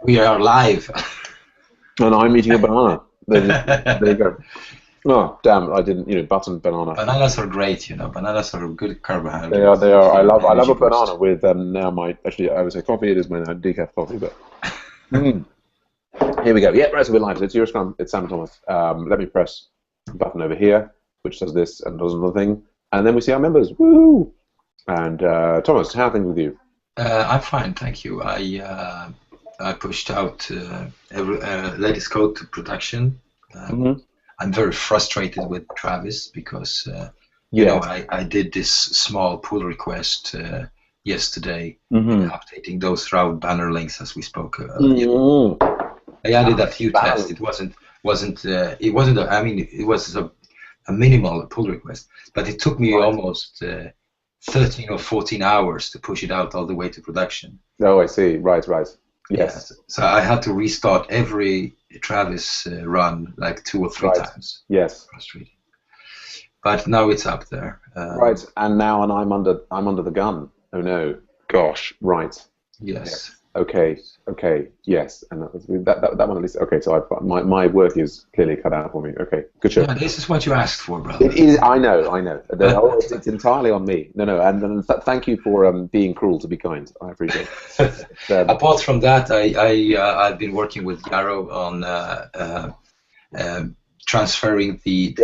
We are live. And I'm eating a banana. There you go. Oh, damn! I didn't, button banana. Bananas are great, Bananas are good carbohydrates. They are. They are. I love a Energy banana boost. with now I would say coffee. It is my decaf coffee, but here we go. Yeah, right. So we're live. So it's EuroScrum. It's Sam Thomas. Let me press the button over here, which does this and does another thing, and then we see our members. Woo! And Thomas, how are things with you? I'm fine, thank you. I pushed out latest code to production. I'm very frustrated with Travis because I did this small pull request yesterday, updating those route banner links as we spoke. I added a few tests. It wasn't. It was a minimal pull request, but it took me almost 13 or 14 hours to push it out all the way to production. Oh, I see. Right. Yes. Yeah, so I had to restart every Travis run like 2 or 3 times. Yes. Frustrating. But now it's up there. Right, and now I'm under the gun. Oh no. Gosh. Right. Yes. Okay. Yes. And that one at least. Okay. So my work is clearly cut out for me. Okay. Good show. Yeah, this is what you asked for, brother. It is. I know. It's entirely on me. No. And thank you for being cruel to be kind. I appreciate it. Apart from that, I've been working with Yarrow on transferring the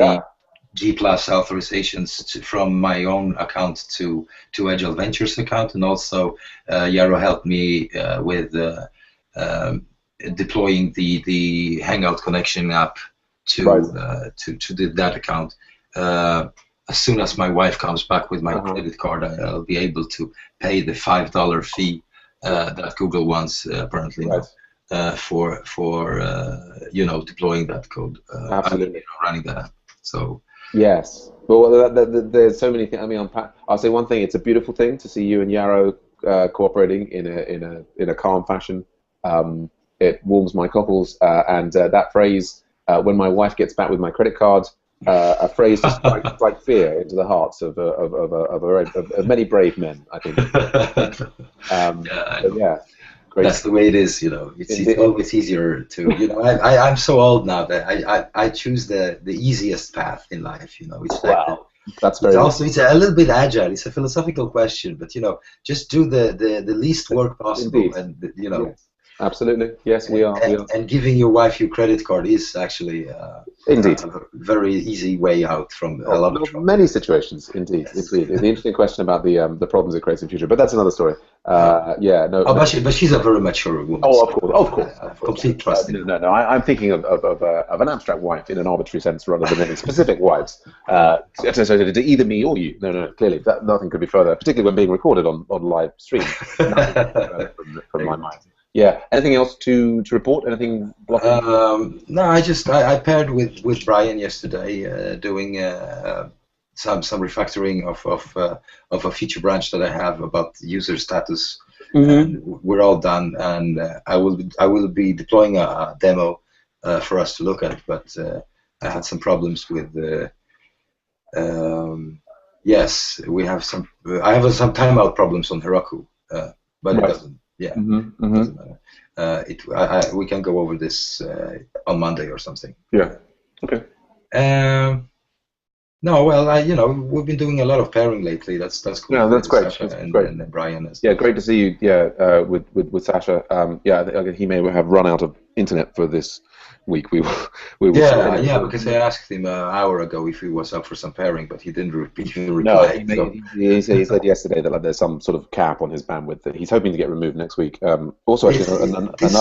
G+ authorizations from my own account to Agile Ventures account, and also Yarrow helped me with deploying the Hangout connection app to that account. As soon as my wife comes back with my credit card, I'll be able to pay the $5 fee that Google wants apparently for deploying that code. Absolutely. Running that app. So. Yes. Well, there's so many things. I mean, I'll say one thing. It's a beautiful thing to see you and Yarrow cooperating in a calm fashion. It warms my cockles. And that phrase, when my wife gets back with my credit card, a phrase just strikes like fear into the hearts of many brave men, I think. Yeah. Great. That's the way it is, It's always easier to, I'm so old now that I choose the easiest path in life, It's like that's very. It's a little bit agile. It's a philosophical question, but just do the least work possible, Indeed. And Yes. Absolutely. Yes, we are. And giving your wife your credit card is actually indeed a very easy way out from a lot of trouble. Many situations. Indeed. The interesting question about the problems it creates in future, but that's another story. But she's a very mature woman. Oh, of course. Complete trust. No. I'm thinking of an abstract wife in an arbitrary sense rather than any specific wives associated to either me or you. No. Clearly, nothing could be further, particularly when being recorded on live stream. from my mind. Yeah. Anything else to report? Anything blocking? No, I paired with Brian yesterday, doing some refactoring of a feature branch that I have about user status. And we're all done, and I will be deploying a demo for us to look at. But I had some problems with yes, we have some. I have some timeout problems on Heroku, but it doesn't. Yeah, doesn't matter. We can go over this on Monday or something. Yeah. Okay. No, well, we've been doing a lot of pairing lately. That's cool. Yeah, that's great. Sasha That's great. And Brian as yeah, great to see you. Yeah, with Sasha. I think he may have run out of internet for this week. We will. Yeah, because I asked him an hour ago if he was up for some pairing, but he didn't reply. No, he said yesterday that there's some sort of cap on his bandwidth that he's hoping to get removed next week. Also, this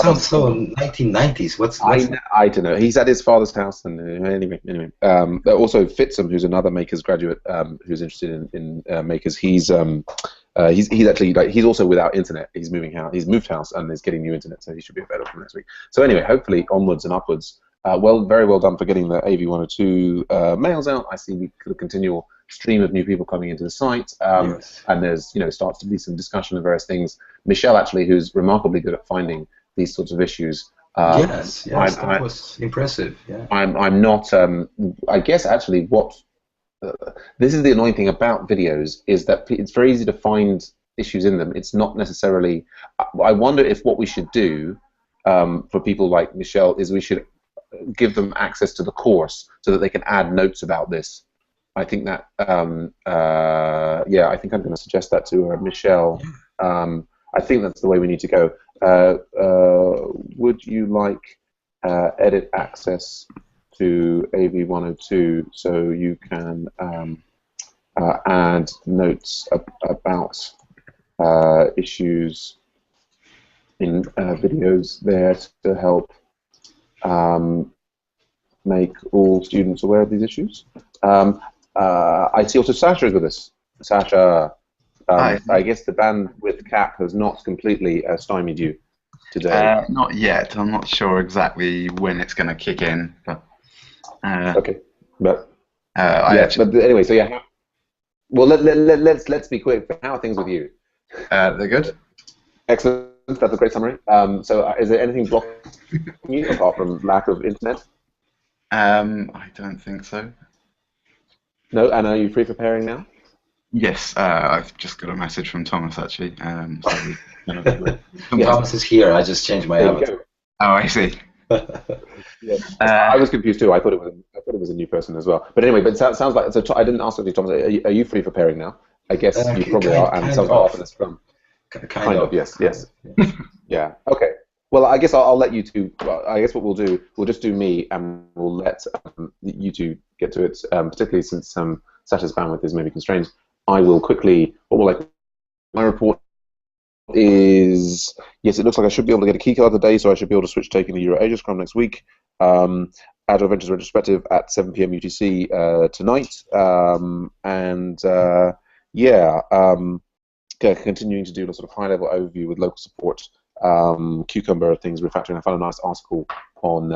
sounds so 1990s. What's I don't know. He's at his father's house, and anyway. Also, Fitzum, who's another Makers graduate, who's interested in Makers. He's actually he's also without internet. He's moving house. He's moved house and is getting new internet, so he should be available for next week. So anyway, hopefully onwards and upwards. Very well done for getting the AV102 mails out. I see a continual stream of new people coming into the site, and there's starts to be some discussion of various things. Michelle, actually, who's remarkably good at finding these sorts of issues. Yes, that was impressive. Yeah. I'm not. I guess actually what. This is the annoying thing about videos, is that it's very easy to find issues in them. It's not necessarily. I wonder if what we should do for people like Michelle is we should give them access to the course so that they can add notes about this. I think that, yeah, I think I'm going to suggest that to Michelle. I think that's the way we need to go. Would you like edit access to AV102 so you can add notes about issues in videos there to help make all students aware of these issues? I see also Sasha is with us. Sasha, I guess the bandwidth cap has not completely stymied you today. Not yet. I'm not sure exactly when it's going to kick in. But, okay, but yeah, but anyway, so yeah. Well, let's be quick. How are things with you? They're good. Excellent. That's a great summary. So, is there anything blocking you apart from lack of internet? I don't think so. No, and are you free for pairing now? Yes, I've just got a message from Thomas actually. Thomas is here. I just changed my avatar. Oh, I see. Yes. I was confused too. I thought it was a new person as well. But anyway, but it sounds like so. I didn't ask you, Thomas. Are you free for pairing now? I guess you probably are. And sounds like often it's from. Kind of. Yes. Yeah. Okay. Well, I guess I'll let you two. Well, I guess what we'll do, we'll just do me, and we'll let you two get to it. Particularly since Sasha's bandwidth is maybe constrained. I will quickly. What will my report is? Yes, it looks like I should be able to get a key card today, so I should be able to switch taking the EuroScrum next week. Agile Ventures retrospective at 7 p.m. UTC tonight, continuing to do a sort of high-level overview with local support. Cucumber things, refactoring. I found a nice article on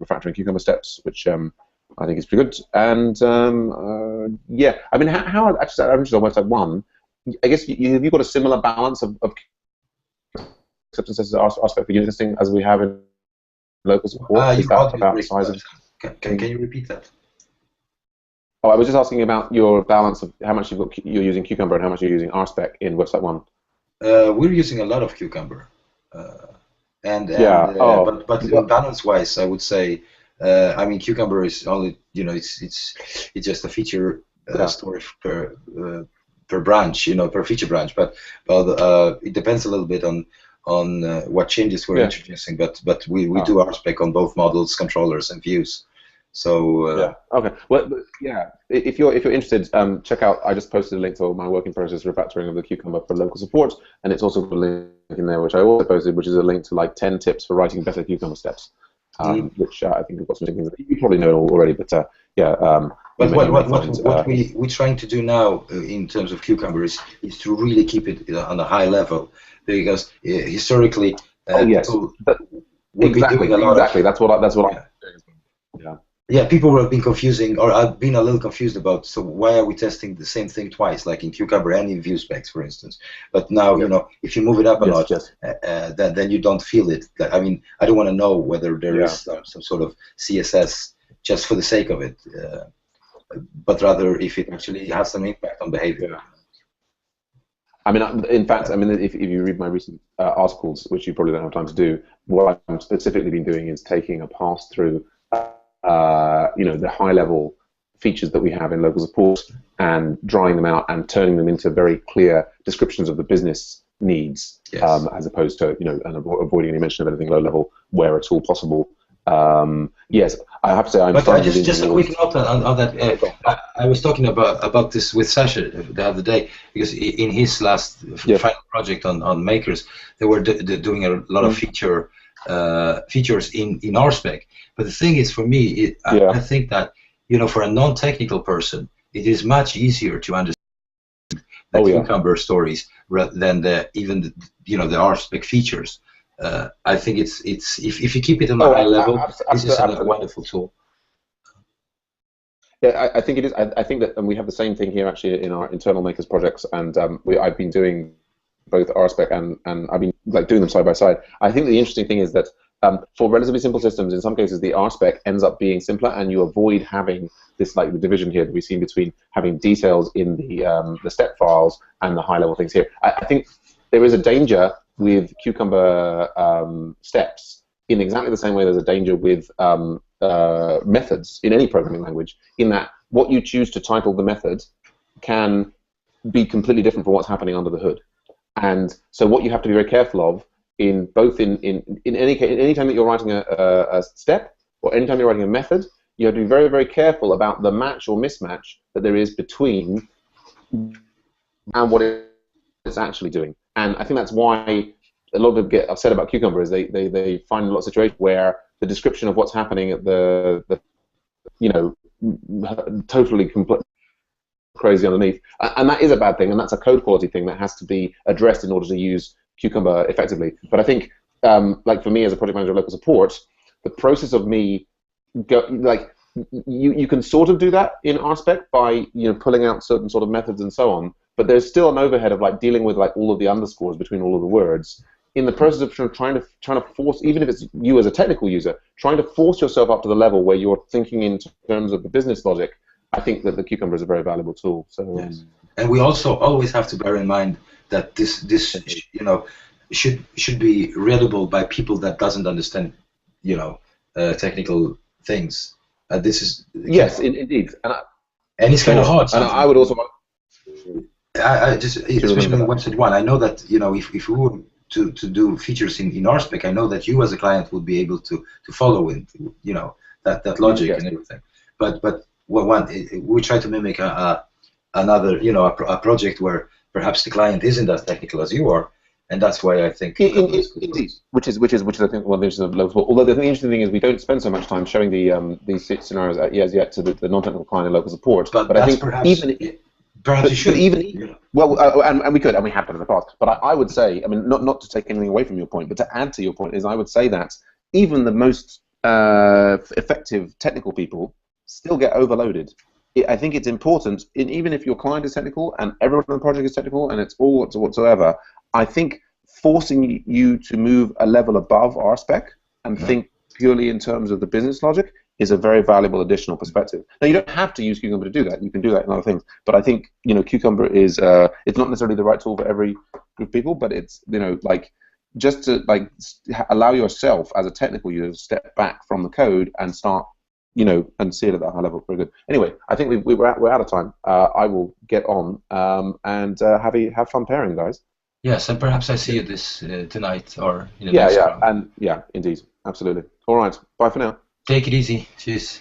refactoring Cucumber steps, which I think is pretty good. And yeah, I mean, how actually, I'm just on website 1. I guess have you got a similar balance of acceptance as aspect for unit testing as we have in local support? Is that about the size of? Can you repeat that? Oh, I was just asking about your balance of how much you're using Cucumber and how much you're using RSpec in website 1. We're using a lot of Cucumber, but balance-wise, I would say, I mean, Cucumber is only, it's just a feature story per branch, per feature branch, but it depends a little bit on what changes we're introducing, but we do RSpec on both models, controllers, and views. So okay. Well, yeah. If you're interested, check out. I just posted a link to my work in process refactoring of the Cucumber for local support, and it's also got a link in there which I also posted, which is a link to like 10 tips for writing better Cucumber steps, which I think have got some things that you probably know already. But yeah. But what we're trying to do now in terms of Cucumber is to really keep it on a high level, because historically people have been doing a lot. Exactly. That's what I. Yeah. Yeah, people have been confusing, or I've been a little confused about. So why are we testing the same thing twice, like in Cucumber and in ViewSpecs, for instance? But now, if you move it up a lot, then you don't feel it. I mean, I don't want to know whether there is some sort of CSS just for the sake of it, but rather if it actually has some impact on behavior. Yeah. I mean, in fact, if you read my recent articles, which you probably don't have time to do, what I've specifically been doing is taking a pass through. The high-level features that we have in local support and drawing them out and turning them into very clear descriptions of the business needs, as opposed to and avoiding any mention of anything low-level where at all possible. Yes, I have to say I'm. But just a quick note on that. I was talking about this with Sasha the other day, because in his last final project on Makers, they were doing a lot of features in RSpec. But the thing is, for me, I think that for a non-technical person, it is much easier to understand the Cucumber stories than the RSpec features. I think it's if you keep it on a high level, this is a wonderful tool. Yeah, I think it is. I think that, and we have the same thing here actually in our internal Makers projects, and I've been doing both RSpec and I've been doing them side by side. I think the interesting thing is that for relatively simple systems, in some cases the RSpec ends up being simpler, and you avoid having this the division here that we've seen between having details in the step files and the high level things here. I think there is a danger with Cucumber steps in exactly the same way there's a danger with methods in any programming language, in that what you choose to title the method can be completely different from what's happening under the hood. And so what you have to be very careful of in any case, anytime that you're writing a step or anytime you're writing a method, you have to be very, very careful about the match or mismatch that there is between and what it's actually doing. And I think that's why a lot of people get upset about Cucumber, is they find a lot of situations where the description of what's happening at the totally crazy underneath, and that is a bad thing, and that's a code quality thing that has to be addressed in order to use Cucumber effectively. But I think, like for me as a project manager of local support, the process of me you can sort of do that in RSpec by pulling out certain sort of methods and so on, but there's still an overhead of like dealing with like all of the underscores between all of the words in the process of trying to force, even if it's you as a technical user, trying to force yourself up to the level where you're thinking in terms of the business logic. I think that the Cucumber is a very valuable tool. So, yes. And we also always have to bear in mind that this should be readable by people that doesn't understand technical things. This is yes, indeed, and it's kind of hard. And I would also. I just, especially in website 1, I know that if we were to do features in RSpec, I know that you as a client would be able to follow in that logic and everything. But we try to mimic another a project where perhaps the client isn't as technical as you are, and that's why I think indeed, which is I think one of the interesting of local support. Although the interesting thing is we don't spend so much time showing these scenarios as yet to the non-technical client in local support. But I think perhaps you should. And we could, and we have done in the past. But I would say, I mean, not to take anything away from your point, but to add to your point, is I would say that even the most effective technical people still get overloaded. I think it's important, even if your client is technical and everyone on the project is technical and it's all whatsoever, I think forcing you to move a level above RSpec and think purely in terms of the business logic is a very valuable additional perspective. Now, you don't have to use Cucumber to do that. You can do that in other things. But I think Cucumber is it's not necessarily the right tool for every group of people, but it's just to allow yourself as a technical user to step back from the code and start and see it at that high level. Very good. Anyway, I think we're out of time. I will get on and have fun pairing, guys. Yes, and perhaps I see you this tonight or in the next round. Indeed, absolutely. All right, bye for now. Take it easy. Cheers.